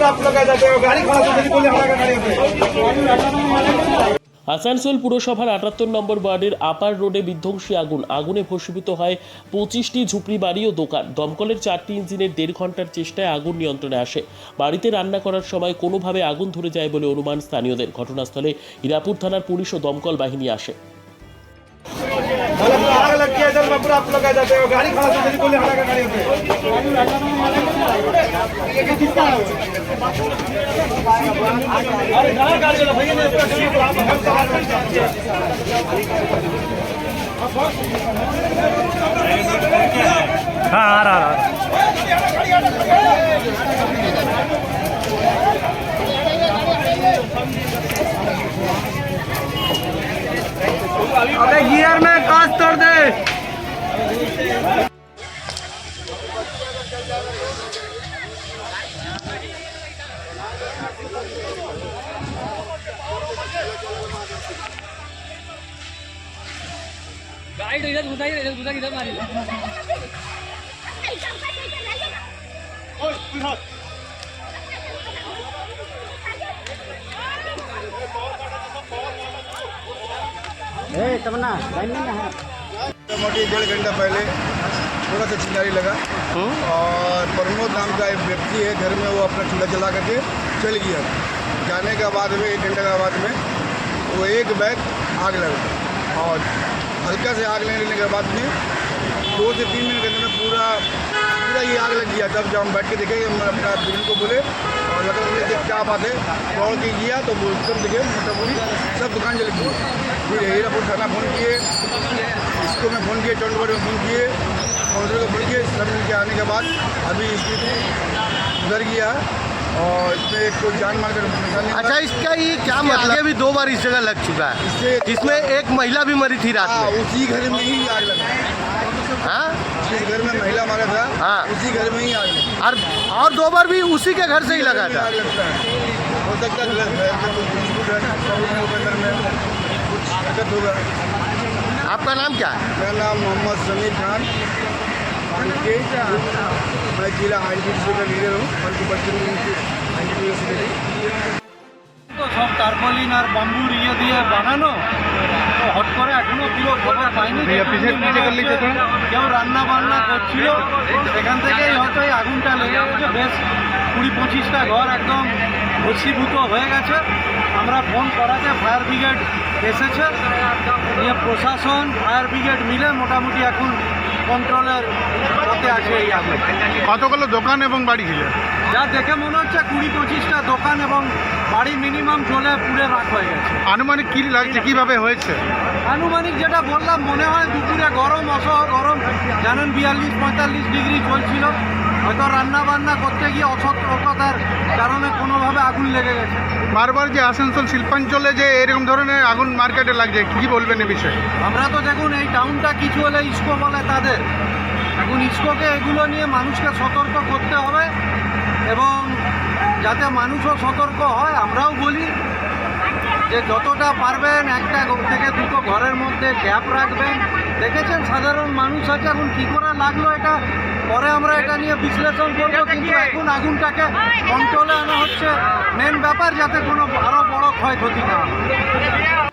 पूरा आप लोग आ जाते हो, गाड़ी खड़ा तो बोले हमारा गाड़ी पे। আসানসোল পুরসভার ৭৮ নম্বর ওয়ার্ডের আপার রোডে বিধ্বংসী আগুনে ভস্মীভূত হয় ২৫টি ঝুপড়ি বাড়ি ও দোকান। দমকলের ৪টি ইঞ্জিনের ১.৫ ঘন্টার চেষ্টায় আগুন নিয়ন্ত্রণে আসে। বাড়িতে রান্না করার সময় কোনোভাবে আগুন ধরে যায় বলে অনুমান স্থানীয়দের। ঘটনাস্থলে হিরাপুর থানার পুলিশ ও দমকল বাহিনী আসে। आग लग गया इधर, पूरा आप लोग आ जाते हो, गाड़ी खड़ा तो बोले हमारा गाड़ी पे। अरे कहाँ गाड़ी चला भैया ने हाँ आ रहा अबे गियर में कांच तोड़ दे। गाड़ी तो इधर घुसा इधर मारी मोटी 1.5 घंटा पहले थोड़ा सा चिंगारी लगा और प्रमोद नाम का एक व्यक्ति है, घर में वो अपना चूल्हा जला करके चल गया। जाने के बाद में 1 घंटे के बाद में वो एक बैग आग लगा और हल्का से आग लगने के बाद में 2 से 3 मिनट के अंदर में पूरा ये आग लग गया। जब हम बैठ के देखे अपना बिजली को बोले और मतलब मुझे देख क्या बात है, दौड़ के गया तो एकदम देखे मतलब पूरी सब दुकान जल गई। फिर हीरापुर थाना फ़ोन किए, इसको मैं फ़ोन किए, टोल में फ़ोन किए, काउंटर को फ़ोन किए। सब मिलके आने के बाद अभी इसकी उधर गया और इसमें एक कोई जान मार कर नुकसान नहीं। अच्छा, इसका ये क्या मतलब? आगे भी 2 बार इस जगह लग चुका है, जिसमें एक महिला भी मरी थी रात में। उसी घर में ही आग लगा। हाँ, जिस घर में महिला मारा था, हाँ, उसी घर में ही आग लगा। और 2 बार भी उसी के घर से ही लगा था। आग लगता है, हो सकता है गलत है, तो कुछ अंदर में कुछ दिक्कत होगा। आपका नाम क्या है? मेरा नाम मोहम्मद समीर खान, मैं जिला INTTC का लीडर हूँ। তো সব টার্পলিন আর বাম্বুর ইয়ে দিয়ে বানানো, তো হট করে এখনো পুরো খবর পাইনি। কেউ রান্না বান্না করছিল, সেখান থেকেই হয়তো এই আগুনটা লেগে গেছে। বেশ 20-25টা ঘর একদম ভস্মীভূত হয়ে গেছে। আমরা ফোন করাতে ফায়ার ব্রিগেড এসেছে, নিয়ে প্রশাসন ফায়ার ব্রিগেড মিলে মোটামুটি এখন কন্ট্রোলের পথে আছে এই আগুন। কতগুলো দোকান এবং বাড়ি ছিল? যা দেখে মনে হচ্ছে 20-25টা দোকান এবং বাড়ি মিনিমাম জ্বলে পুড়ে রাখ হয়ে গেছে। আনুমানিক কি লাগছে, কিভাবে হয়েছে? আনুমানিক যেটা বললাম, মনে হয় দুপুরে গরম, অসহ গরম, জানেন 42-45 ডিগ্রি চলছিল। হয়তো রান্না বান্না করতে গিয়ে অসতর্কতার কারণে কোনোভাবে আগুন লেগে গেছে। বারবার যে আসানসোল শিল্পাঞ্চলে যে এরকম ধরনের আগুন মার্কেটে লাগছে, কি বলবেন এ বিষয়ে? আমরা তো দেখুন এই টাউনটা কিছু হলে ইস্কো বলে তাদের, এখন ইস্কোকে এগুলো নিয়ে মানুষকে সতর্ক করতে হবে এবং যাতে মানুষও সতর্ক হয়। আমরাও বলি যে যতটা পারবেন 1টা থেকে 2টো ঘরের মধ্যে গ্যাপ রাখবেন। দেখেছেন সাধারণ মানুষ আছে, এখন কী করে লাগলো এটা পরে আমরা এটা নিয়ে বিশ্লেষণ করবো, কিন্তু এখন আগুনটাকে কন্ট্রোলে আনা হচ্ছে মেন ব্যাপার, যাতে কোনো আরও বড় ক্ষয়ক্ষতি না হয়।